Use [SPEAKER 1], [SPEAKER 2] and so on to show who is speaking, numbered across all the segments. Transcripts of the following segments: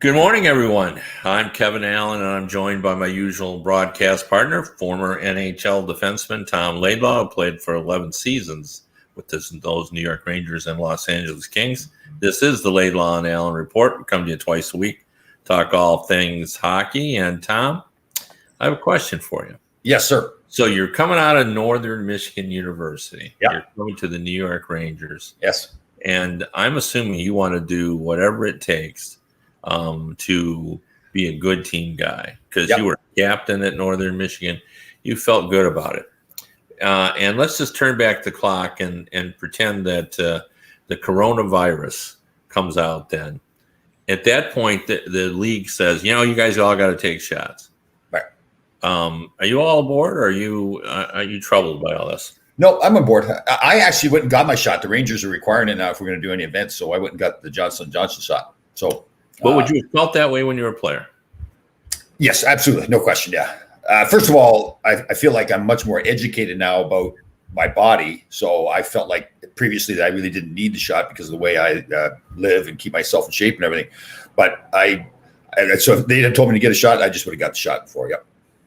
[SPEAKER 1] Good morning, everyone. I'm Kevin Allen, and I'm joined by my usual broadcast partner, former NHL defenseman Tom Laidlaw, who played for 11 seasons with those New York Rangers and Los Angeles Kings. This is the Laidlaw and Allen Report. We come to you twice a week, talk all things hockey. And Tom, I have a question for you.
[SPEAKER 2] Yes, sir.
[SPEAKER 1] So you're coming out of Northern Michigan University.
[SPEAKER 2] Yeah.
[SPEAKER 1] You're coming to the New York Rangers.
[SPEAKER 2] Yes.
[SPEAKER 1] And I'm assuming you want to do whatever it takes to be a good team guy, because you were captain at Northern Michigan. You felt good about it. And let's just turn back the clock and pretend that the coronavirus comes out then. At that point, the league says, you guys all got to take shots.
[SPEAKER 2] Right.
[SPEAKER 1] Are you all aboard, or are you troubled by all this?
[SPEAKER 2] No, I'm on board. I actually went and got my shot. The Rangers are requiring it now if we're going to do any events, so I went and got the Johnson & Johnson shot. So,
[SPEAKER 1] but would you have felt that way when you were a player?
[SPEAKER 2] Yes, absolutely. No question, yeah. First of all, I feel like I'm much more educated now about my body, so I felt like previously that I really didn't need the shot because of the way I live and keep myself in shape and everything. But so if they had told me to get a shot, I just would have got the shot before,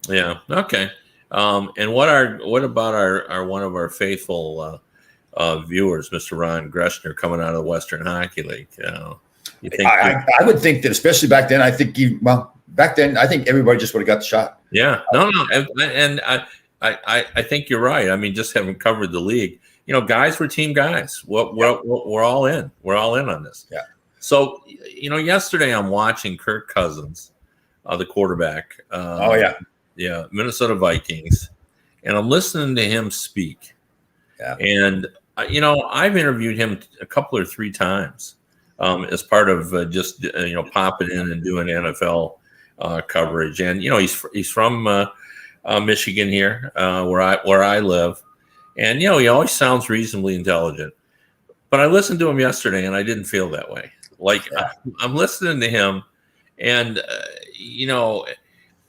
[SPEAKER 1] Yeah, okay. And what about our one of our faithful viewers, Mr. Ron Greshner, coming out of the Western Hockey League? You think
[SPEAKER 2] I would think that, especially back then, I think I think everybody just would have got the shot.
[SPEAKER 1] Yeah, no, and I think you're right. I mean, just having covered the league, guys were team guys. We're all in. We're all in on this.
[SPEAKER 2] Yeah.
[SPEAKER 1] So yesterday I'm watching Kirk Cousins, the quarterback. Yeah, Minnesota Vikings, and I'm listening to him speak.
[SPEAKER 2] Yeah.
[SPEAKER 1] And I've interviewed him a couple or three times as part of just popping in and doing NFL coverage. And he's from Michigan here, where I live, and he always sounds reasonably intelligent. But I listened to him yesterday, and I didn't feel that way. I'm listening to him, and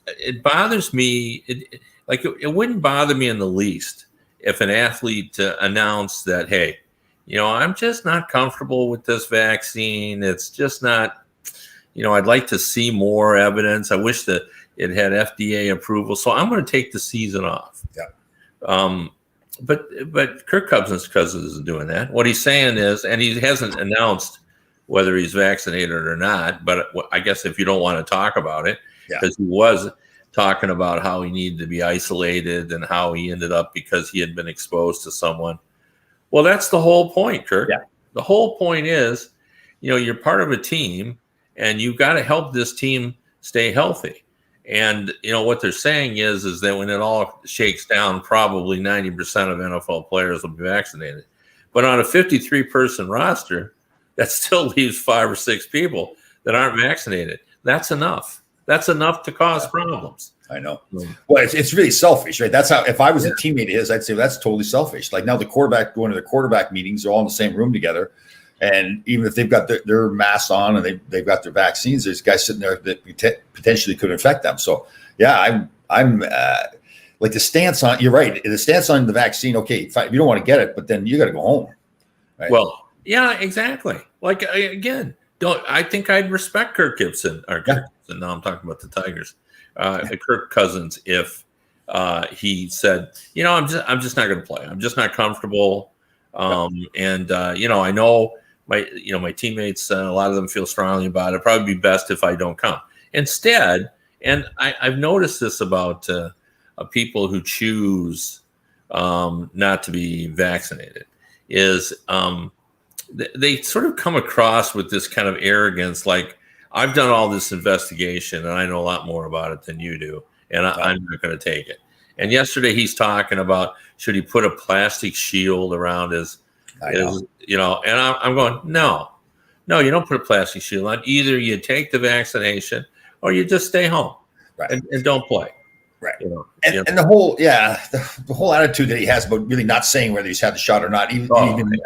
[SPEAKER 1] it bothers me. It wouldn't bother me in the least if an athlete announced that, hey, I'm just not comfortable with this vaccine. It's just not, I'd like to see more evidence. I wish that it had FDA approval. So I'm going to take the season off.
[SPEAKER 2] Yeah.
[SPEAKER 1] But Kirk Cousins isn't doing that. What he's saying is, and he hasn't announced whether he's vaccinated or not, but I guess if you don't want to talk about it, because he was talking about how he needed to be isolated and how he ended up because he had been exposed to someone. Well, that's the whole point, Kirk.
[SPEAKER 2] Yeah.
[SPEAKER 1] The whole point is, you're part of a team, and you've got to help this team stay healthy. And, what they're saying is that when it all shakes down, probably 90% of NFL players will be vaccinated. But on a 53-person roster, that still leaves 5 or 6 people that aren't vaccinated. That's enough. That's enough to cause problems.
[SPEAKER 2] I know. Well, it's really selfish, right? That's how, if I was a teammate of his, I'd say that's totally selfish. Like now the quarterback going to the quarterback meetings, they're all in the same room together. And even if they've got their masks on and they've got their vaccines, there's guys sitting there that potentially could infect them. So yeah, I'm like the stance on, you're right. The stance on the vaccine. Okay, fine, you don't want to get it, but then you got to go home. Right?
[SPEAKER 1] Well, yeah, exactly. Like again, I think I'd respect Kirk Gibson or Kirk Gibson. Now I'm talking about the Tigers. Kirk Cousins, if he said, I'm just not going to play. I'm just not comfortable. And I know my teammates, a lot of them feel strongly about it. It'd probably be best if I don't come. Instead, and I've noticed this about people who choose not to be vaccinated, is they sort of come across with this kind of arrogance, like, I've done all this investigation and I know a lot more about it than you do, and I'm not going to take it. And yesterday he's talking about, should he put a plastic shield around his and I'm going, no, you don't put a plastic shield on. Either you take the vaccination or you just stay home and don't play.
[SPEAKER 2] Right. And the whole attitude that he has about really not saying whether he's had the shot or not, even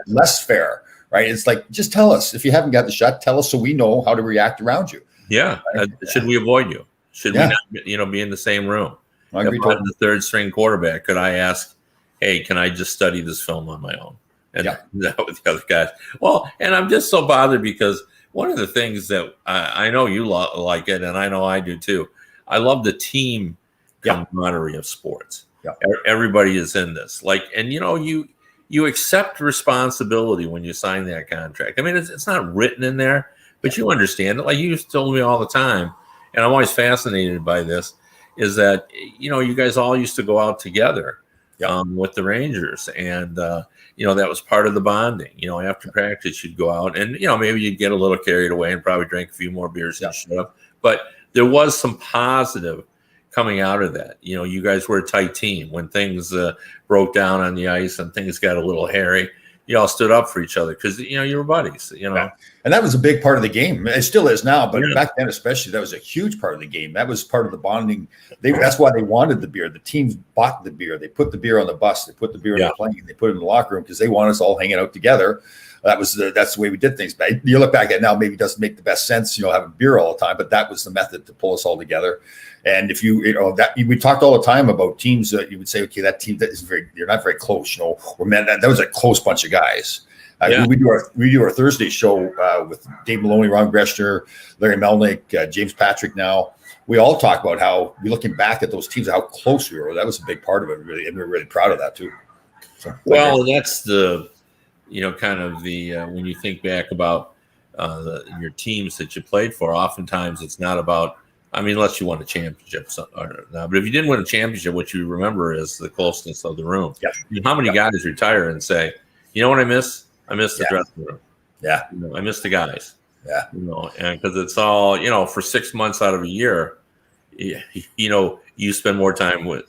[SPEAKER 2] less fair. Right. It's like, just tell us if you haven't got the shot, tell us so we know how to react around you.
[SPEAKER 1] Yeah. Right? Should we avoid you? Should we not, be in the same room?
[SPEAKER 2] I agree.
[SPEAKER 1] If I'm the third string quarterback, could I ask, hey, can I just study this film on my own? And that with the other guys. Well, and I'm just so bothered because one of the things that I know you like it, and I know I do too. I love the team camaraderie of sports.
[SPEAKER 2] Yeah.
[SPEAKER 1] Everybody is in this. Like, and you accept responsibility when you sign that contract. I mean, it's not written in there, but you understand it. Like you told me all the time, and I'm always fascinated by this, is that, you guys all used to go out together with the Rangers. And, that was part of the bonding. After practice, you'd go out and, maybe you'd get a little carried away and probably drink a few more beers and shut up. But there was some positive coming out of that. You guys were a tight team. When things broke down on the ice and things got a little hairy, you all stood up for each other because, you were buddies,
[SPEAKER 2] Yeah. And that was a big part of the game. It still is now, but back then especially, that was a huge part of the game. That was part of the bonding. That's why they wanted the beer. The teams bought the beer. They put the beer on the bus. They put the beer in the plane. They put it in the locker room because they want us all hanging out together. That's the way we did things. But you look back at it now, maybe it doesn't make the best sense, having beer all the time, but that was the method to pull us all together. And if we talked all the time about teams that you would say, okay, that team you're not very close, or man, that was a close bunch of guys. We do our Thursday show with Dave Maloney, Ron Greshner, Larry Melnick, James Patrick. Now we all talk about how we looking back at those teams, how close we were. That was a big part of it, really, and we're really proud of that too. So,
[SPEAKER 1] that's the, kind of the when you think back about your teams that you played for. Oftentimes, it's not about. I mean, unless you won a championship, but if you didn't win a championship, what you remember is the closeness of the room.
[SPEAKER 2] Yeah.
[SPEAKER 1] How many guys retire and say, "You know what I miss? I miss the dressing room.
[SPEAKER 2] Yeah.
[SPEAKER 1] I miss the guys.
[SPEAKER 2] Yeah.
[SPEAKER 1] And because it's all, for 6 months out of a year, you spend more time with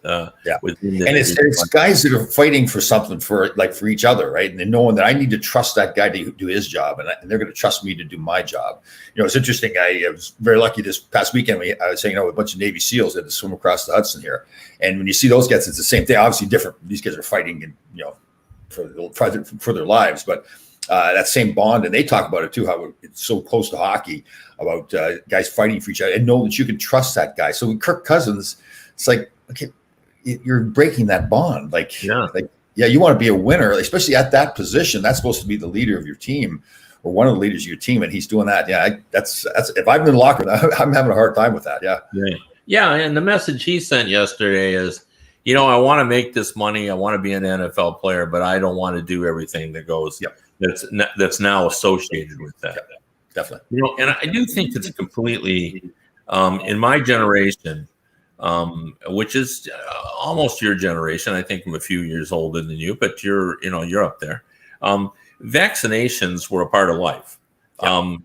[SPEAKER 1] with them.
[SPEAKER 2] And it's guys that are fighting for something for each other, right? And then knowing that I need to trust that guy to do his job, and they're going to trust me to do my job. It's interesting. I was very lucky this past weekend. I was hanging out with a bunch of Navy SEALs that had to swim across the Hudson here, and when you see those guys, it's the same thing. Obviously, different. These guys are fighting, and for their lives, but that same bond, and they talk about it too, how it's so close to hockey, about guys fighting for each other and know that you can trust that guy. So with Kirk Cousins, it's like, okay, you're breaking that bond. You want to be a winner, especially at that position. That's supposed to be the leader of your team, or one of the leaders of your team, and he's doing that. That's if I'm in the locker room, I'm having a hard time with that.
[SPEAKER 1] Yeah. And the message he sent yesterday is, I want to make this money. I want to be an NFL player, but I don't want to do everything that goes that's now associated with that.
[SPEAKER 2] Definitely.
[SPEAKER 1] And I do think it's completely in my generation, which is almost your generation. I think I'm a few years older than you, but you're up there. Vaccinations were a part of life.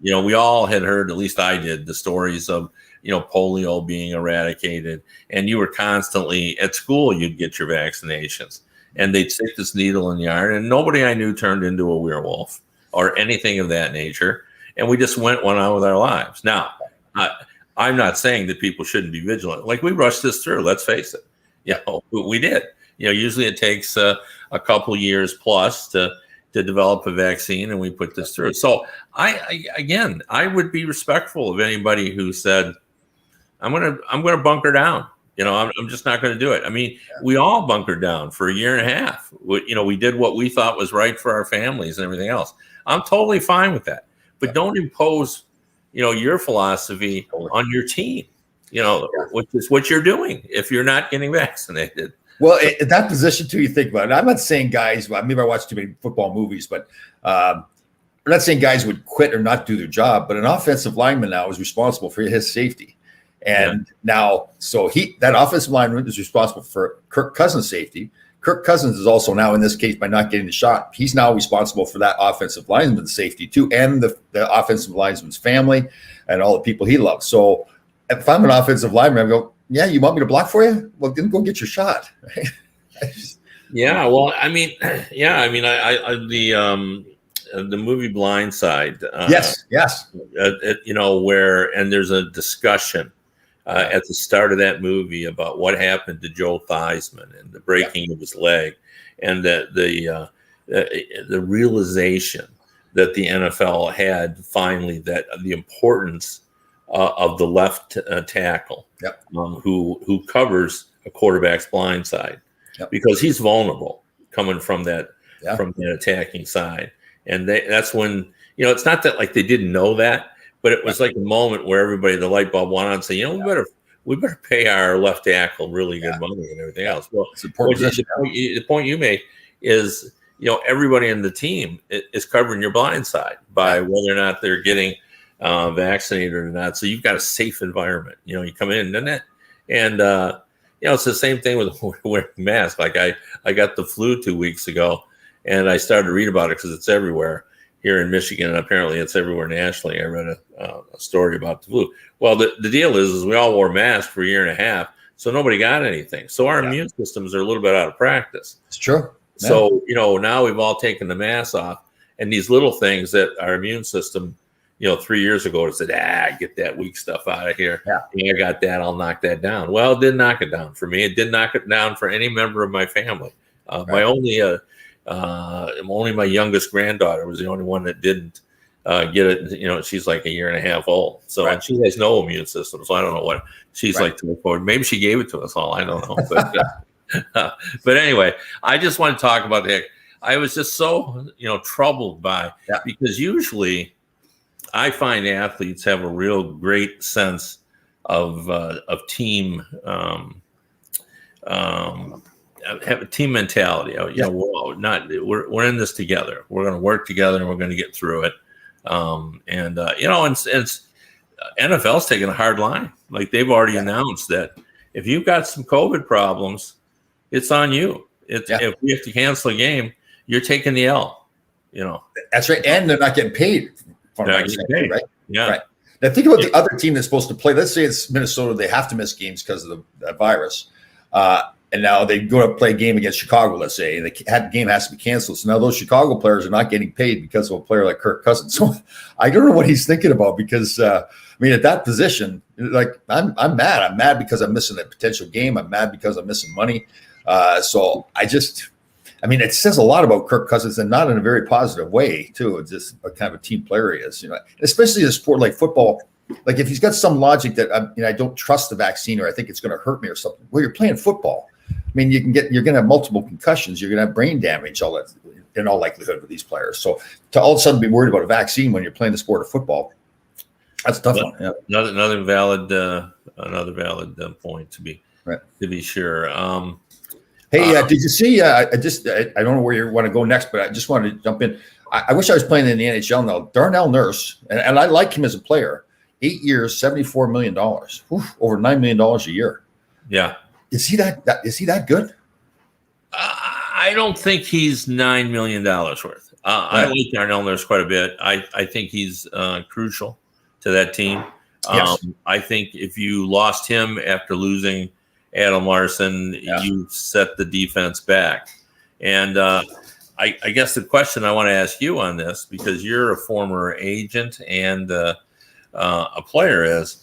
[SPEAKER 1] We all had heard, at least I did, the stories of polio being eradicated, and you were constantly at school. You'd get your vaccinations, and they'd stick this needle in the arm, and nobody I knew turned into a werewolf or anything of that nature. And we just went on with our lives. Now, I'm not saying that people shouldn't be vigilant. Like, we rushed this through. Let's face it. We did. Usually it takes a couple years plus to develop a vaccine, and we put this through. So I would be respectful of anybody who said, I'm gonna bunker down. I'm just not going to do it. I mean, we all bunkered down for a year and a half. We did what we thought was right for our families and everything else. I'm totally fine with that. But don't impose, your philosophy on your team, which is what you're doing if you're not getting vaccinated.
[SPEAKER 2] Well, in that position too, you think about it. I'm not saying guys, maybe I watch too many football movies, but I'm not saying guys would quit or not do their job, but an offensive lineman now is responsible for his safety. And now, so that offensive lineman is responsible for Kirk Cousins' safety. Kirk Cousins is also now, in this case, by not getting the shot, he's now responsible for that offensive lineman's safety too, and the offensive lineman's family and all the people he loves. So if I'm an offensive lineman, I go, yeah, you want me to block for you? Well, then go get your shot. Right?
[SPEAKER 1] The movie Blind Side.
[SPEAKER 2] Yes.
[SPEAKER 1] Where, and there's a discussion at the start of that movie about what happened to Joe Theismann and the breaking of his leg, and the realization that the NFL had finally, that the importance of the left tackle, who covers a quarterback's blind side, because he's vulnerable coming from that attacking side. And that's when it's not that like they didn't know that, but it was like a moment where everybody, the light bulb went on and said, we better pay our left tackle really good money and everything else. Well,
[SPEAKER 2] it's important.
[SPEAKER 1] The point you make is, everybody in the team is covering your blind side by whether or not they're getting vaccinated or not. So you've got a safe environment. You come in and it's the same thing with wearing masks. Like I got the flu 2 weeks ago, and I started to read about it because it's everywhere here in Michigan, and apparently it's everywhere nationally. I read a story about the flu. Well, the deal is we all wore masks for a year and a half, so nobody got anything. So our immune systems are a little bit out of practice.
[SPEAKER 2] It's true. Yeah.
[SPEAKER 1] So, now we've all taken the masks off, and these little things that our immune system, 3 years ago, it said, get that weak stuff out of here.
[SPEAKER 2] Yeah.
[SPEAKER 1] I got that. I'll knock that down. Well, it didn't knock it down for me. It didn't knock it down for any member of my family. My only my youngest granddaughter was the only one that didn't get it. She's like a year and a half old. So, and she has no immune system. So I don't know what she's like to look forward. Maybe she gave it to us all. I don't know. But anyway, I just want to talk about that. I was just so, troubled by, because usually I find athletes have a real great sense of team, have a team mentality. We're in this together. We're going to work together and we're going to get through it. And NFL's taking a hard line. Like they've already announced that if you've got some COVID problems, it's on you. If we have to cancel a game, you're taking the L.
[SPEAKER 2] That's right, and they're not getting paid. Right?
[SPEAKER 1] Yeah.
[SPEAKER 2] Right. Now think about the other team that's supposed to play. Let's say it's Minnesota; they have to miss games because of the virus, and now they go to play a game against Chicago. Let's say, and the game has to be canceled. So now those Chicago players are not getting paid because of a player like Kirk Cousins. So I don't know what he's thinking about because at that position, like I'm mad. I'm mad because I'm missing a potential game. I'm mad because I'm missing money. So it says a lot about Kirk Cousins, and not in a very positive way, too. It's just what kind of a team player he is, especially in a sport like football. Like if he's got some logic that I don't trust the vaccine or I think it's going to hurt me or something. Well, you're playing football. You're going to have multiple concussions. You're going to have brain damage, all that in all likelihood with these players. So to all of a sudden be worried about a vaccine when you're playing the sport of football, that's a tough one. Yeah.
[SPEAKER 1] Another valid point to be sure.
[SPEAKER 2] Hey, did you see? I don't know where you want to go next, but I just wanted to jump in. I wish I was playing in the NHL now. Darnell Nurse, and I like him as a player. 8 years, $74 million, over $9 million a year.
[SPEAKER 1] Yeah,
[SPEAKER 2] is he that good?
[SPEAKER 1] I don't think he's $9 million worth. I like Darnell Nurse quite a bit. I think he's crucial to that team.
[SPEAKER 2] Yes.
[SPEAKER 1] I think if you lost him after losing Adam Larson, you set the defense back. And I guess the question I want to ask you on this, because you're a former agent and a player, is,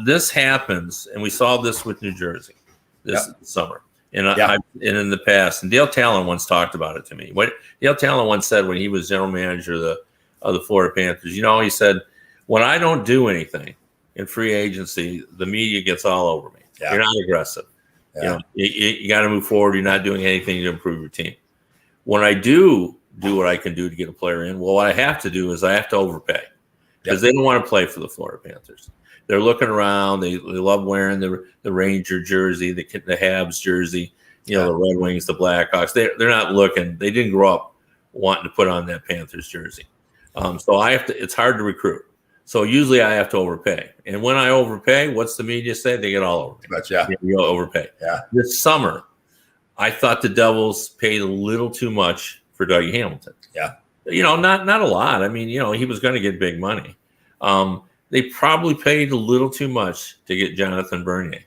[SPEAKER 1] this happens, and we saw this with New Jersey this summer. And and in the past, and Dale Talon once talked about it to me. What Dale Talon once said when he was general manager of the Florida Panthers, he said, when I don't do anything in free agency, the media gets all over me. Yeah. You're not aggressive. Yeah. You got to move forward. You're not doing anything to improve your team. When I do what I can do to get a player in, well, what I have to do is I have to overpay because they don't want to play for the Florida Panthers. They're looking around. They love wearing the Ranger jersey, the Habs jersey, the Red Wings, the Blackhawks. They're not looking. They didn't grow up wanting to put on that Panthers jersey. So it's hard to recruit. So usually I have to overpay. And when I overpay, what's the media say? They get all over me.
[SPEAKER 2] Gotcha.
[SPEAKER 1] You overpay.
[SPEAKER 2] Yeah.
[SPEAKER 1] This summer, I thought the Devils paid a little too much for Dougie Hamilton.
[SPEAKER 2] Yeah.
[SPEAKER 1] Not a lot. He was going to get big money. They probably paid a little too much to get Jonathan Bernier.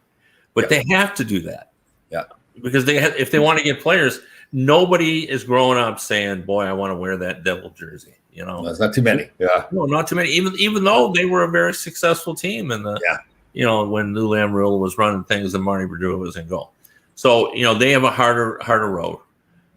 [SPEAKER 1] But they have to do that.
[SPEAKER 2] Yeah.
[SPEAKER 1] Because if they want to get players, nobody is growing up saying, boy, I want to wear that Devil jersey.
[SPEAKER 2] There's not too many. Yeah.
[SPEAKER 1] No, not too many. Even though they were a very successful team in when Lou Lamoriello was running things and Marty Brodeur was in goal. So, they have a harder road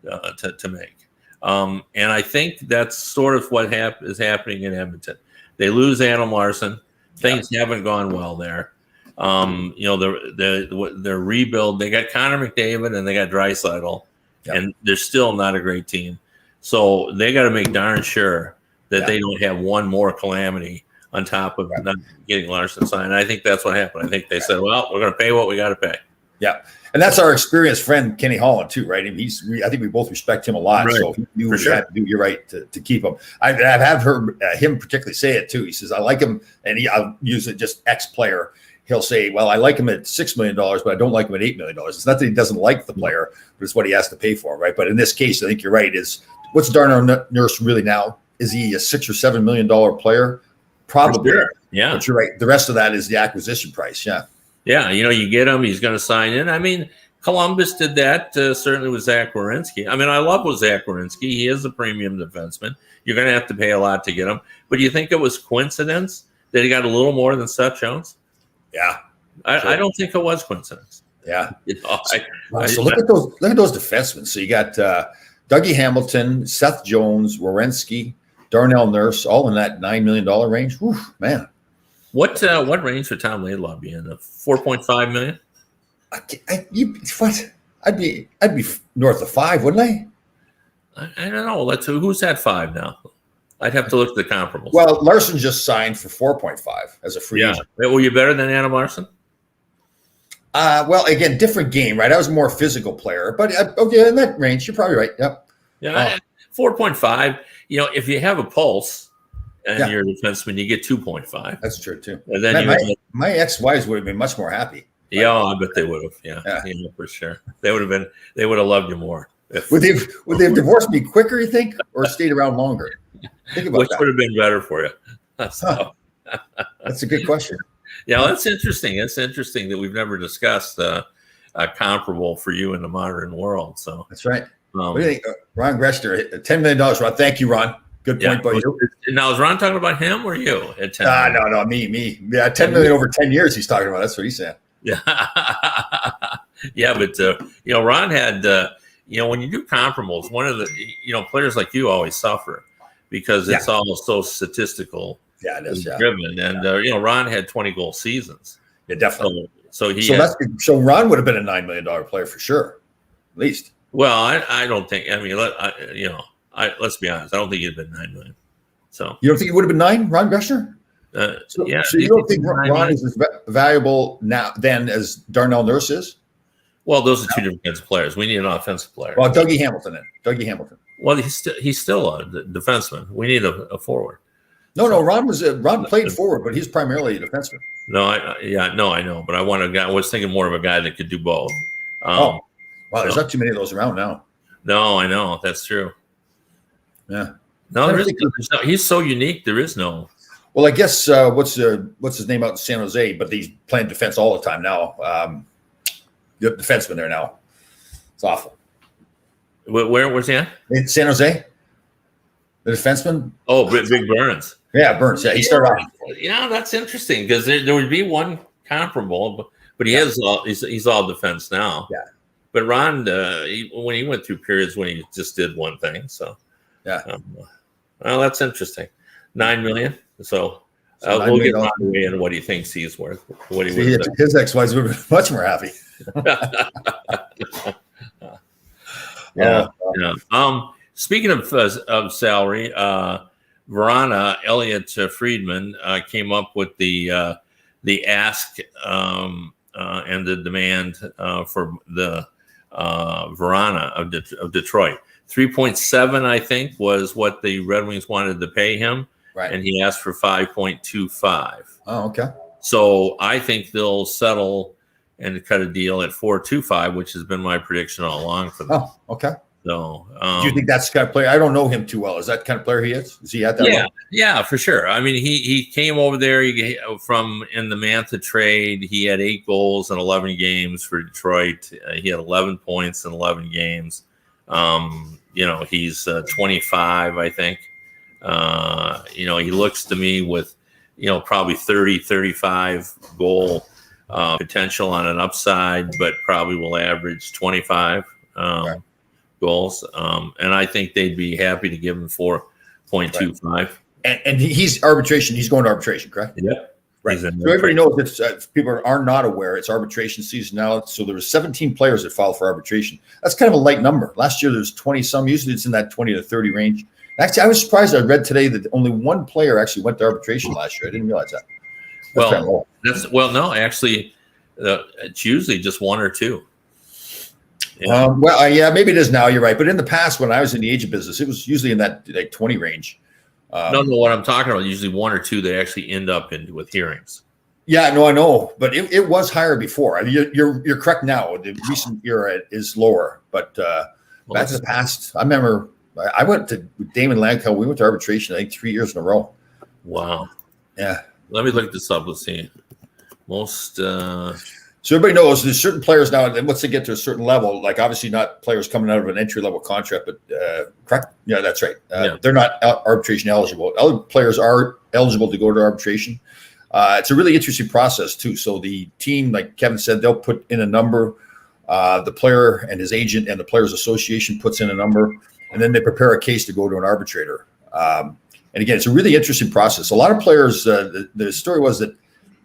[SPEAKER 1] to make. And I think that's sort of what is happening in Edmonton. They lose Adam Larson. Things haven't gone well there. Their rebuild, they got Connor McDavid and they got Draisaitl, and they're still not a great team. So they got to make darn sure that they don't have one more calamity on top of not getting Larson signed. And I think that's what happened. I think they said, well, we're going to pay what we got to pay.
[SPEAKER 2] Yeah. And that's our experienced friend, Kenny Holland, too, right? And I think we both respect him a lot.
[SPEAKER 1] Right.
[SPEAKER 2] So he knew we had to do your right to keep him. I've heard him particularly say it, too. He says, I like him, and I'll use it just ex-player. He'll say, well, I like him at $6 million, but I don't like him at $8 million. It's not that he doesn't like the player, but it's what he has to pay for, right? But in this case, I think you're right. What's Darnell Nurse really now? Is he a $6 or $7 million player? Probably.
[SPEAKER 1] Sure. Yeah.
[SPEAKER 2] But you're right. The rest of that is the acquisition price. Yeah.
[SPEAKER 1] Yeah. You get him. He's going to sign in. I mean, Columbus did that certainly with Zach Werenski. I mean, I love with Zach Werenski. He is a premium defenseman. You're going to have to pay a lot to get him. But do you think it was coincidence that he got a little more than Seth Jones?
[SPEAKER 2] Yeah.
[SPEAKER 1] I don't think it was coincidence.
[SPEAKER 2] Yeah.
[SPEAKER 1] So
[SPEAKER 2] look at those defensemen. So you got Dougie Hamilton, Seth Jones, Werenski, Darnell Nurse, all in that $9 million range. Whew, man.
[SPEAKER 1] What range would Tom Laidlaw be in? 4.5 million?
[SPEAKER 2] What? I'd be north of 5, wouldn't I?
[SPEAKER 1] I don't know. Who's at 5 now? I'd have to look at the comparables.
[SPEAKER 2] Well, Larson just signed for 4.5 as a free agent.
[SPEAKER 1] Were you better than Adam Larson?
[SPEAKER 2] Well, again, different game, right? I was a more physical player, but okay, in that range, you're probably right. Yep.
[SPEAKER 1] Yeah, 4.5. If you have a pulse and you're a defenseman, you get 2.5.
[SPEAKER 2] That's true too.
[SPEAKER 1] And then
[SPEAKER 2] my ex-wives would have been much more happy.
[SPEAKER 1] Yeah, I bet they would have. Yeah, for sure. They would have loved you more.
[SPEAKER 2] Would they have divorced me quicker, you think, or stayed around longer? Think about
[SPEAKER 1] Which
[SPEAKER 2] that.
[SPEAKER 1] would have been better for you?
[SPEAKER 2] That's a good question.
[SPEAKER 1] Yeah, that's interesting. It's interesting that we've never discussed a comparable for you in the modern world. So
[SPEAKER 2] that's right. What do you think, Ron Greshner? $10 million, Ron. Thank you, Ron. Good point by you.
[SPEAKER 1] Now, is Ron talking about him or you at 10?
[SPEAKER 2] No, me. Yeah, $10 million over 10 years. He's talking about. That's what he's saying.
[SPEAKER 1] Yeah, yeah, but Ron had when you do comparables, one of the players like you always suffer because it's almost so statistical.
[SPEAKER 2] Yeah, it is.
[SPEAKER 1] Driven, and Ron had 20-goal seasons.
[SPEAKER 2] Yeah, definitely.
[SPEAKER 1] So
[SPEAKER 2] Ron would have been a $9 million player for sure, at least.
[SPEAKER 1] Well, I don't think. I mean, let's be honest. I don't think he'd have been $9 million. So
[SPEAKER 2] you don't think he would have been 9, Ron Greshner? So you don't think Ron is as valuable now then as Darnell Nurse is?
[SPEAKER 1] Well, those are two different kinds of players. We need an offensive player.
[SPEAKER 2] Well, Dougie Hamilton.
[SPEAKER 1] Well, he's still a defenseman. We need a forward.
[SPEAKER 2] No. Ron played forward, but he's primarily a defenseman.
[SPEAKER 1] No, I know, but I was thinking more of a guy that could do both.
[SPEAKER 2] Wow, there's not too many of those around now.
[SPEAKER 1] No, I know that's true.
[SPEAKER 2] Yeah.
[SPEAKER 1] No, he's so unique. There is no.
[SPEAKER 2] Well, I guess what's his name out in San Jose? But he's playing defense all the time now. The defenseman there now. It's awful.
[SPEAKER 1] Where was he at?
[SPEAKER 2] In San Jose. The defenseman.
[SPEAKER 1] Oh, Big Burns.
[SPEAKER 2] Yeah, Burns. Yeah, he started off.
[SPEAKER 1] Yeah, that's interesting because there would be one comparable, but he's all defense now.
[SPEAKER 2] Yeah.
[SPEAKER 1] But Ron, when he went through periods when he just did one thing, so
[SPEAKER 2] yeah.
[SPEAKER 1] Well, that's interesting. $9 million. So we'll get Ron away in what he thinks he's worth. What he would
[SPEAKER 2] his ex-wives would be much more happy.
[SPEAKER 1] Yeah. Speaking of salary, Verana Elliot Friedman came up with the ask and the demand for the Verana of Detroit. 3.7, I think, was what the Red Wings wanted to pay him,
[SPEAKER 2] right? And
[SPEAKER 1] he asked for 5.25.
[SPEAKER 2] Oh, okay.
[SPEAKER 1] So I think they'll settle and cut a deal at 4.25, which has been my prediction all along for them.
[SPEAKER 2] Oh, okay.
[SPEAKER 1] So,
[SPEAKER 2] do you think that's the kind of player? I don't know him too well. Is that the kind of player he is? Is he at that level?
[SPEAKER 1] Yeah, for sure. I mean, he came over there from in the Mantha trade. He had 8 goals in 11 games for Detroit. He had 11 points in 11 games. He's 25, I think. He looks to me with, probably 30, 35 goal potential on an upside, but probably will average 25. Right. Goals, and I think they'd be happy to give him 4.25.
[SPEAKER 2] Right. And he's arbitration. He's going to arbitration, correct?
[SPEAKER 1] Yeah,
[SPEAKER 2] right. So everybody knows that if people are not aware, it's arbitration season now. So there were 17 players that filed for arbitration. That's kind of a light number. Last year there was 20 some. Usually it's in that 20 to 30 range. Actually, I was surprised. I read today that only one player actually went to arbitration last year. I didn't realize that.
[SPEAKER 1] No, actually, it's usually just one or two.
[SPEAKER 2] Yeah. Maybe it is now. You're right. But in the past, when I was in the agent business, it was usually in that like 20 range.
[SPEAKER 1] No, what I'm talking about, usually one or two they actually end up with hearings.
[SPEAKER 2] Yeah, no, I know, but it was higher before. I mean, you're correct now. The recent era is lower, but back in the past, I remember I went to Damon Langtel. We went to arbitration, I think, 3 years in a row.
[SPEAKER 1] Wow.
[SPEAKER 2] Yeah.
[SPEAKER 1] Let me look this up. Let's see. Most.
[SPEAKER 2] So everybody knows there's certain players now, and once they get to a certain level, like obviously not players coming out of an entry level contract, but correct. Yeah, that's right. They're not arbitration eligible. Other players are eligible to go to arbitration. It's a really interesting process too. So the team, like Kevin said, they'll put in a number. The player and his agent and the players association puts in a number, and then they prepare a case to go to an arbitrator. And again, it's a really interesting process. A lot of players, the story was that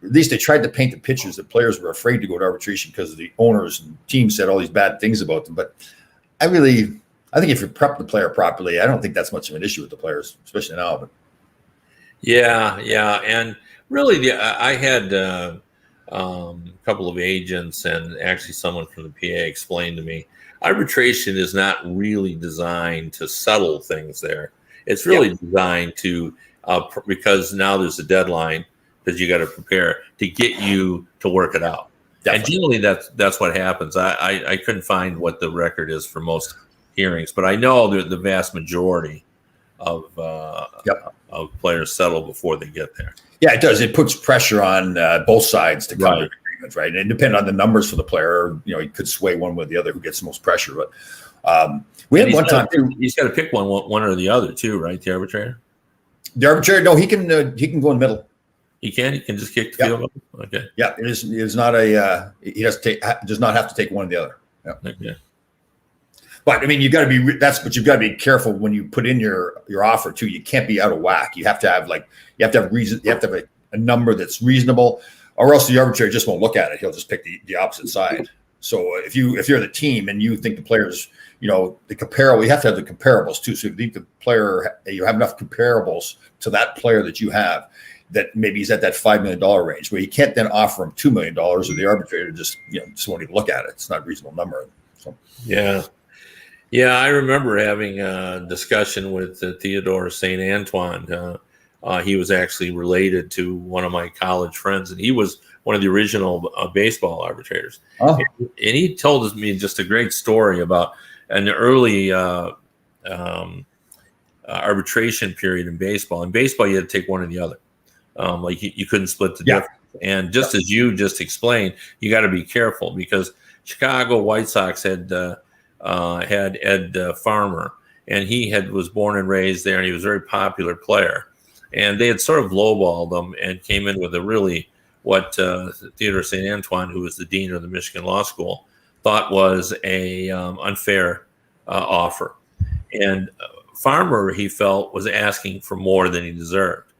[SPEAKER 2] at least they tried to paint the pictures that players were afraid to go to arbitration because the owners and teams said all these bad things about them. But I think if you prep the player properly, I don't think that's much of an issue with the players, especially now. But
[SPEAKER 1] yeah, and really, I had a couple of agents and actually someone from the PA explained to me, arbitration is not really designed to settle things there. It's really designed to, because now there's a deadline because you got to prepare to get you to work it out. Definitely. And generally that's what happens. I couldn't find what the record is for most hearings, but I know that the vast majority of players settle before they get there.
[SPEAKER 2] Yeah, it does. It puts pressure on both sides to come to an agreement, right? And depending on the numbers for the player, you could sway one way or the other who gets the most pressure. But we had one time too.
[SPEAKER 1] He's got to pick one or the other too, right? The arbitrator.
[SPEAKER 2] The arbitrator, no, he can go in the middle.
[SPEAKER 1] He can just kick the field goal. Okay.
[SPEAKER 2] Yeah, it is not a. He does not have to take one or the other. Yeah.
[SPEAKER 1] Okay.
[SPEAKER 2] But I mean, you've got to be careful when you put in your offer too. You can't be out of whack. You have to have reason. You have to have a number that's reasonable, or else the arbitrator just won't look at it. He'll just pick the opposite side. So if you're the team and you think the players, the comparable, you have to have the comparables too. So if you think the player, you have enough comparables to that player that you have, that maybe he's at that $5 million range, where you can't then offer him $2 million, or the arbitrator just won't even look at it. It's not a reasonable number. So
[SPEAKER 1] yeah, I remember having a discussion with Theodore St. Antoine. He was actually related to one of my college friends, and he was one of the original baseball arbitrators. Oh. And he told me just a great story about an early arbitration period in baseball. In baseball, you had to take one or the other. Like you couldn't split the difference. And just as you just explained, you got to be careful because Chicago White Sox had Ed Farmer, and he was born and raised there, and he was a very popular player. And they had sort of lowballed him and came in with what Theodore St. Antoine, who was the dean of the Michigan Law School, thought was a unfair offer. And Farmer, he felt, was asking for more than he deserved.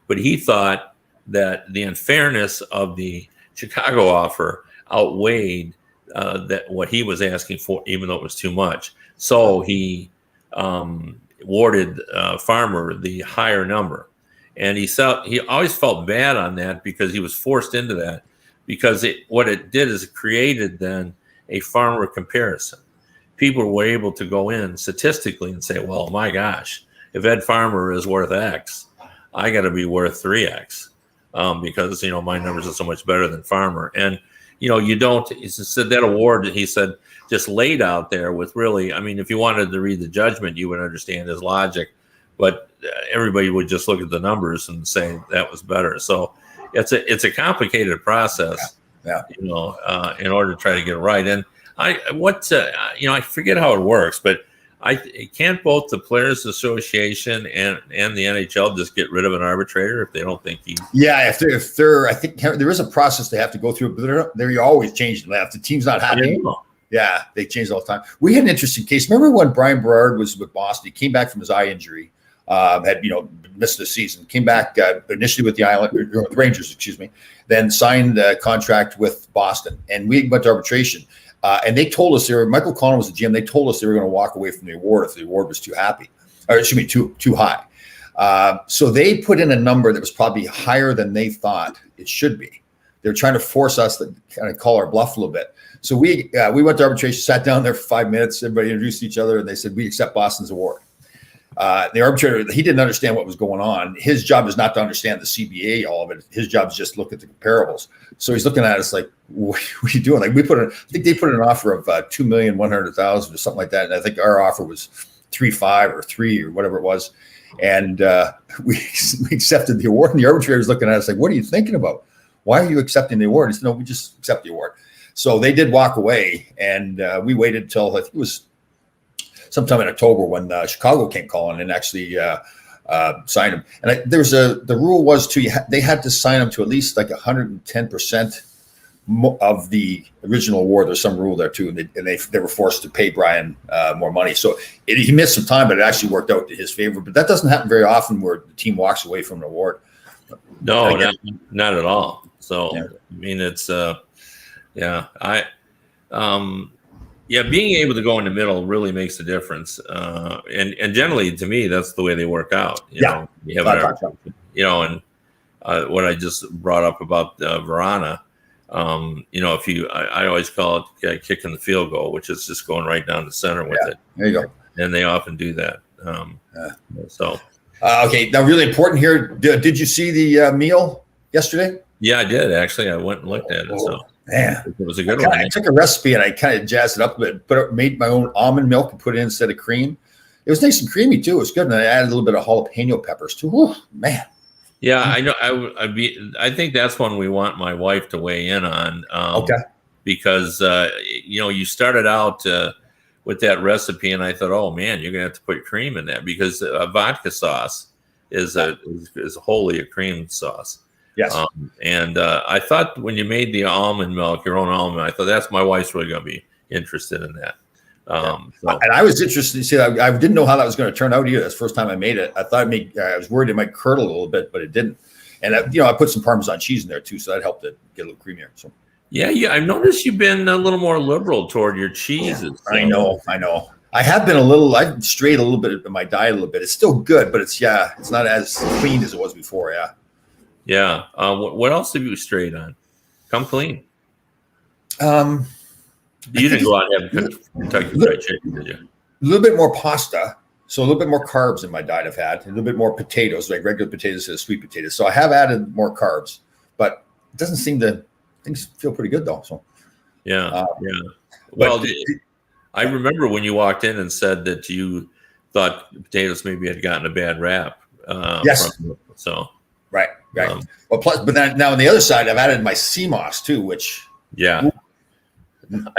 [SPEAKER 1] But he thought that the unfairness of the Chicago offer outweighed that what he was asking for, even though it was too much. So he awarded Farmer the higher number. And he always felt bad on that because he was forced into that, because what it did is it created then a Farmer comparison. People were able to go in statistically and say, well, my gosh, if Ed Farmer is worth X, I got to be worth 3X because, my numbers are so much better than Farmer. And, you don't, he said that award, he said, just laid out there with really, I mean, if you wanted to read the judgment, you would understand his logic, but everybody would just look at the numbers and say that was better. So it's a complicated process, in order to try to get it right. And I forget how it works, but can't both the Players Association and the NHL just get rid of an arbitrator if they don't think he? Yeah,
[SPEAKER 2] if they're, I think there is a process they have to go through, but they're always changing. If the team's not happy, they change all the time. We had an interesting case. Remember when Brian Berard was with Boston? He came back from his eye injury, had missed the season. Came back initially with the Rangers, then signed a contract with Boston, and we went to arbitration. And they told us Michael Conlon was the GM. They told us they were going to walk away from the award if the award was too happy. or excuse me, too high. So they put in a number that was probably higher than they thought it should be. They're trying to force us to kind of call our bluff a little bit. So we went to arbitration, sat down there for 5 minutes. Everybody introduced each other, and they said, we accept Boston's award. The arbitrator, he didn't understand what was going on. His job is not to understand the CBA, all of it. His job is just look at the comparables. So he's looking at us like, what are you doing? Like I think they put in an offer of $2,100,000 or something like that. And I think our offer was 3.5 or 3 or whatever it was. And we accepted the award. And the arbitrator was looking at us like, what are you thinking about? Why are you accepting the award? He said, no, we just accept the award. So they did walk away, and we waited till I think it was sometime in October when Chicago came calling and actually signed him. And the rule was they had to sign him to at least like 110% of the original award. There's some rule there too, and they were forced to pay Brian more money. So he missed some time, but it actually worked out to his favor. But that doesn't happen very often where the team walks away from an award.
[SPEAKER 1] No, not at all. So yeah. I mean, it's being able to go in the middle really makes a difference. And generally, to me, that's the way they work out. You know, you have and what I just brought up about Vrana. I always call it kicking the field goal, which is just going right down the center with it.
[SPEAKER 2] There you go.
[SPEAKER 1] And they often do that. So.
[SPEAKER 2] Okay. Now, really important here. Did you see the meal yesterday?
[SPEAKER 1] Yeah, I did actually. I went and looked at it. So.
[SPEAKER 2] Man,
[SPEAKER 1] it was a good one.
[SPEAKER 2] I took a recipe and I kind of jazzed it up a bit, made my own almond milk and put it in instead of cream. It was nice and creamy too. It was good. And I added a little bit of jalapeno peppers too. Whew, man.
[SPEAKER 1] Yeah, I know. I think that's one we want my wife to weigh in on.
[SPEAKER 2] Okay.
[SPEAKER 1] Because you started out with that recipe, and I thought, oh man, you're gonna have to put cream in that because vodka sauce is wholly a cream sauce.
[SPEAKER 2] Yes.
[SPEAKER 1] And I thought when you made the almond milk, your own almond, I thought that's my wife's really gonna be interested in that.
[SPEAKER 2] And I was interested to see that. I didn't know how that was going to turn out either. That's the first time I made it. I thought I was worried it might curdle a little bit, but it didn't. And I put some Parmesan cheese in there too, so that helped it get a little creamier. So yeah,
[SPEAKER 1] I've noticed you've been a little more liberal toward your cheeses.
[SPEAKER 2] So. I know. I have been I've strayed a little bit in my diet a little bit. It's still good, but it's not as clean as it was before. Yeah.
[SPEAKER 1] Yeah. What else have you strayed on? Come clean. You didn't go out and have Kentucky Fried Chicken, did you?
[SPEAKER 2] A little bit more pasta, so a little bit more carbs in my diet I've had. A little bit more potatoes, like regular potatoes instead of sweet potatoes. So I have added more carbs, but it doesn't seem to. Things feel pretty good though. So
[SPEAKER 1] yeah. Well, I remember when you walked in and said that you thought potatoes maybe had gotten a bad rap.
[SPEAKER 2] Yes. Right. But then now on the other side, I've added my sea moss too, which
[SPEAKER 1] I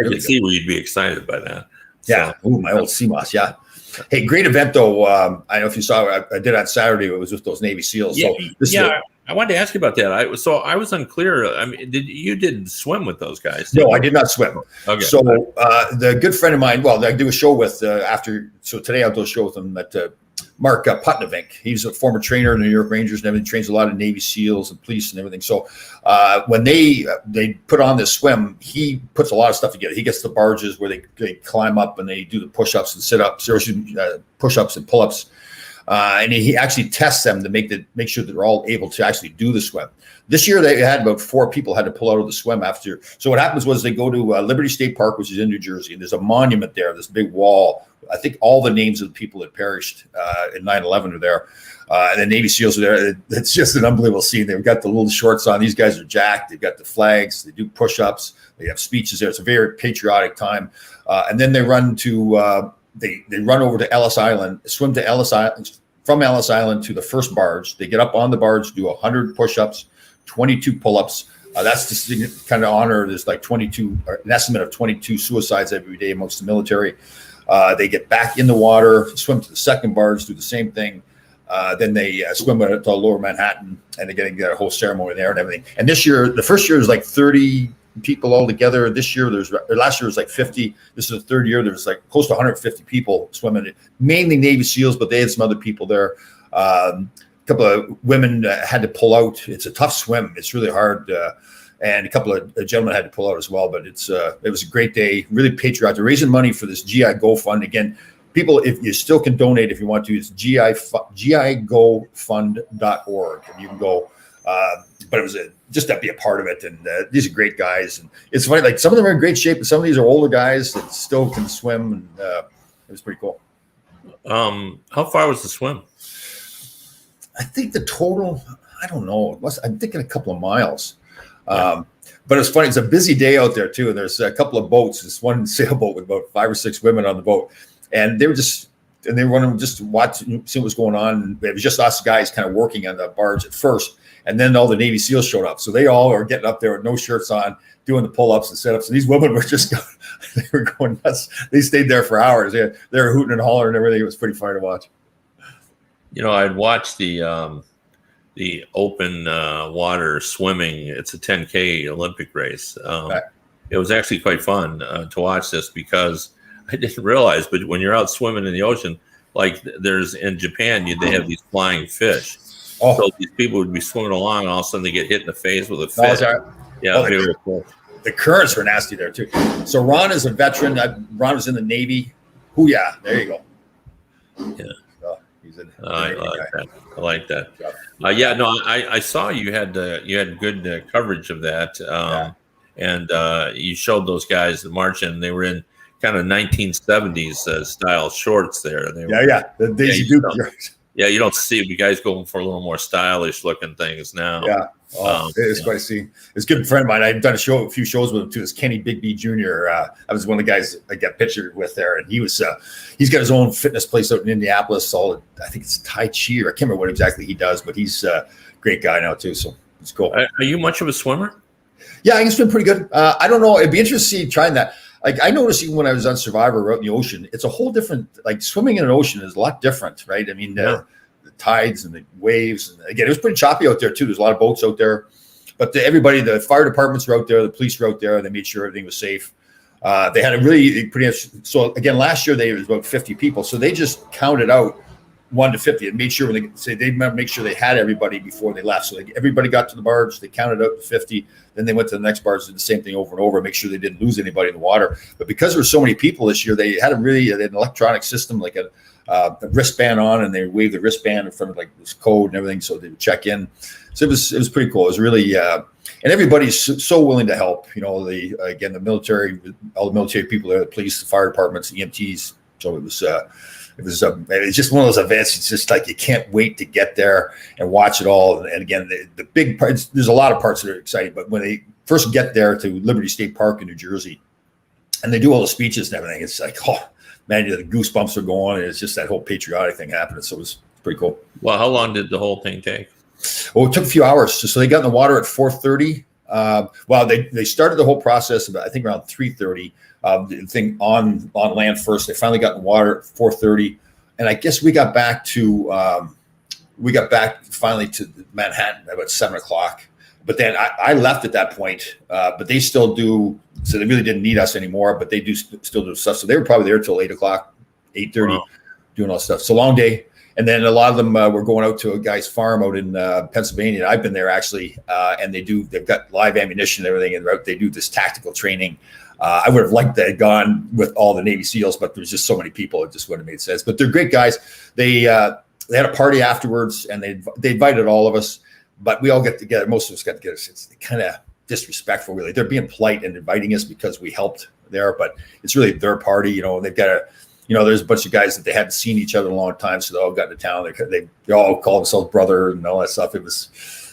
[SPEAKER 1] can see where you'd be excited by that.
[SPEAKER 2] Yeah. So. Ooh, my old CMOS. Yeah. Hey, great event though. I don't know if you saw I did on Saturday. It was with those Navy SEALs.
[SPEAKER 1] Yeah. I wanted to ask you about that. I was unclear. I mean, you didn't swim with those guys?
[SPEAKER 2] No, I did not swim.
[SPEAKER 1] Okay.
[SPEAKER 2] So the good friend of mine. Well, I do a show with after. So today I'll do a show with him at Mark Putnavink. He's a former trainer in the New York Rangers and everything. Trains a lot of Navy SEALs and police and everything. So when they put on this swim, he puts a lot of stuff together. He gets the barges where they climb up and they do the push-ups and sit-ups, push-ups and pull-ups. And he actually tests them to make sure that they're all able to actually do the swim. This year they had about 4 people had to pull out of the swim after. So what happens was they go to Liberty State Park, which is in New Jersey, and there's a monument there, this big wall. I think all the names of the people that perished in 9/11 are there. And the Navy SEALs are there. It's just an unbelievable scene. They've got the little shorts on. These guys are jacked. They've got the flags. They do push-ups. They have speeches there. It's a very patriotic time. And then they run to they run over to Ellis Island, swim to Ellis Island, from Ellis Island to the first barge. They get up on the barge, do 100 push-ups, 22 pull-ups. That's the kind of honor. There's like an estimate of 22 suicides every day amongst the military. They get back in the water, swim to the second barge, do the same thing. Then they swim to Lower Manhattan, and they're getting a whole ceremony there and everything. And this year, the first year was like 30 people all together. This year, last year was like 50. This is the third year. There's like close to 150 people swimming, mainly Navy SEALs, but they had some other people there. A couple of women had to pull out. It's a tough swim. It's really hard. And a couple of gentlemen had to pull out as well. But it was a great day, really patriotic. They're raising money for this GI Go Fund. Again, people, if you still can donate, if you want to, it's gigofund.org. And you can go, but it was just to be a part of it. And these are great guys. And it's funny, like some of them are in great shape, but some of these are older guys that still can swim. And it was pretty cool.
[SPEAKER 1] How far was the swim?
[SPEAKER 2] I think the total, I don't know. I'm thinking a couple of miles. But it's funny. It's a busy day out there too. And there's a couple of boats. This one sailboat with about 5 or 6 women on the boat, and they wanted to just watch, see what was going on. It was just us guys kind of working on the barge at first, and then all the Navy SEALs showed up. So they all are getting up there with no shirts on, doing the pull-ups and sit-ups. And these women were just they were going nuts. They stayed there for hours. They were hooting and hollering and everything. It was pretty fun to watch.
[SPEAKER 1] I'd watched the open water swimming. It's a 10K Olympic race. It was actually quite fun to watch this, because I didn't realize, but when you're out swimming in the ocean, like there's in Japan, they have these flying fish. Oh. So these people would be swimming along, and all of a sudden they get hit in the face with a fish. Very cool.
[SPEAKER 2] The currents were nasty there too. So Ron is a veteran. Ron was in the Navy. Oh yeah, there you go.
[SPEAKER 1] Yeah.
[SPEAKER 2] I
[SPEAKER 1] like that. I saw you had good coverage of that, and you showed those guys the march, and they were in kind of 1970s style shorts there.
[SPEAKER 2] The Daisy Duke.
[SPEAKER 1] You don't see you guys going for a little more stylish looking things now.
[SPEAKER 2] Yeah. It's quite a scene. It's a good friend of mine. I've done a few shows with him too. It's Kenny Bigby Jr. I was one of the guys I got pictured with there, and he's got his own fitness place out in Indianapolis. I think it's Tai Chi, or I can't remember what exactly he does, but he's a great guy now too. So it's cool.
[SPEAKER 1] Are you much of a swimmer?
[SPEAKER 2] Yeah, I can swim pretty good. I don't know. It'd be interesting to see trying that. Like I noticed even when I was on Survivor out in the ocean, it's a whole different. Like swimming in an ocean is a lot different, right? I mean. The tides and the waves, and again, it was pretty choppy out there too. There's a lot of boats out there, but everybody, the fire departments were out there, the police were out there. They made sure everything was safe. They had a really pretty much. So again, last year there was about 50 people, so they just counted out 1 to 50 and made sure when they make sure they had everybody before they left. So everybody got to the barge, they counted out to 50, then they went to the next barge, did the same thing over and over, make sure they didn't lose anybody in the water. But because there were so many people this year, they had an electronic system, like a wristband on, and they waved the wristband in front of like this code and everything, so they would check in. So it was pretty cool. It was really and everybody's so willing to help. The military, all the military people there, the police, the fire departments, the EMTs. So it was just one of those events. It's just like you can't wait to get there and watch it all. And again, the big parts. There's a lot of parts that are exciting, but when they first get there to Liberty State Park in New Jersey, and they do all the speeches and everything, it's like, oh man, the goosebumps are going, and it's just that whole patriotic thing happening. So it was pretty cool.
[SPEAKER 1] Well, how long did the whole thing take?
[SPEAKER 2] Well, it took a few hours. So they got in the water at 4:30. They started the whole process about, I think, around 3:30. The thing on land first. They finally got in the water at 4:30, and I guess we got back finally to Manhattan about 7:00. But then I left at that point. But they still do. So they really didn't need us anymore. But they do still do stuff. So they were probably there till 8:00, 8:30, doing all stuff. It's a long day. And then a lot of them were going out to a guy's farm out in Pennsylvania. I've been there actually, and they've got live ammunition and everything, and they do this tactical training. I would have liked to have gone with all the Navy SEALs, but there's just so many people, it just wouldn't have made sense. But they're great guys. They had a party afterwards, and they invited all of us, but we all get together. Most of us got together. It's kind of disrespectful, really. They're being polite and inviting us because we helped there, but it's really their party. They've got there's a bunch of guys that they hadn't seen each other in a long time, so they all got into town. They all call themselves brother and all that stuff.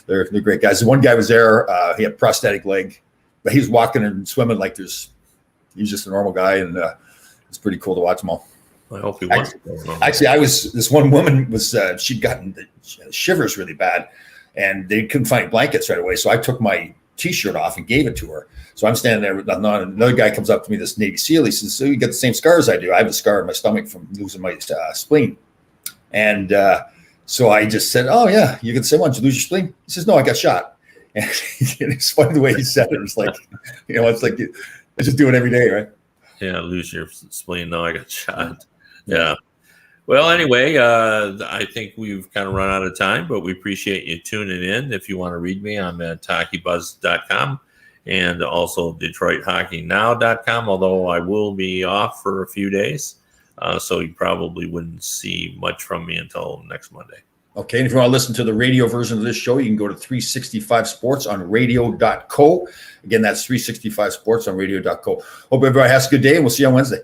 [SPEAKER 2] They're great guys. One guy was there. He had a prosthetic leg, but he's walking and swimming like he's just a normal guy, and it's pretty cool to watch them all.
[SPEAKER 1] I hope he wants.
[SPEAKER 2] Actually, this one woman was she'd gotten the shivers really bad, and they couldn't find blankets right away. So I took my T-shirt off and gave it to her. So I'm standing there. Another guy comes up to me, this Navy SEAL. He says, "So you got the same scars I do? I have a scar in my stomach from losing my spleen." And so I just said, "Oh yeah, you can say, why don't you lose your spleen?" He says, "No, I got shot." And it's funny the way he said it. It was like, it's like I just do it every day, right?
[SPEAKER 1] Yeah, lose your spleen. No, I got shot. Yeah. Well, anyway, I think we've kind of run out of time, but we appreciate you tuning in. If you want to read me, I'm at hockeybuzz.com and also DetroitHockeyNow.com, although I will be off for a few days. So you probably wouldn't see much from me until next Monday.
[SPEAKER 2] Okay, and if you want to listen to the radio version of this show, you can go to 365 Sports on radio.co. Again, that's 365 Sports on radio.co. Hope everybody has a good day, and we'll see you on Wednesday.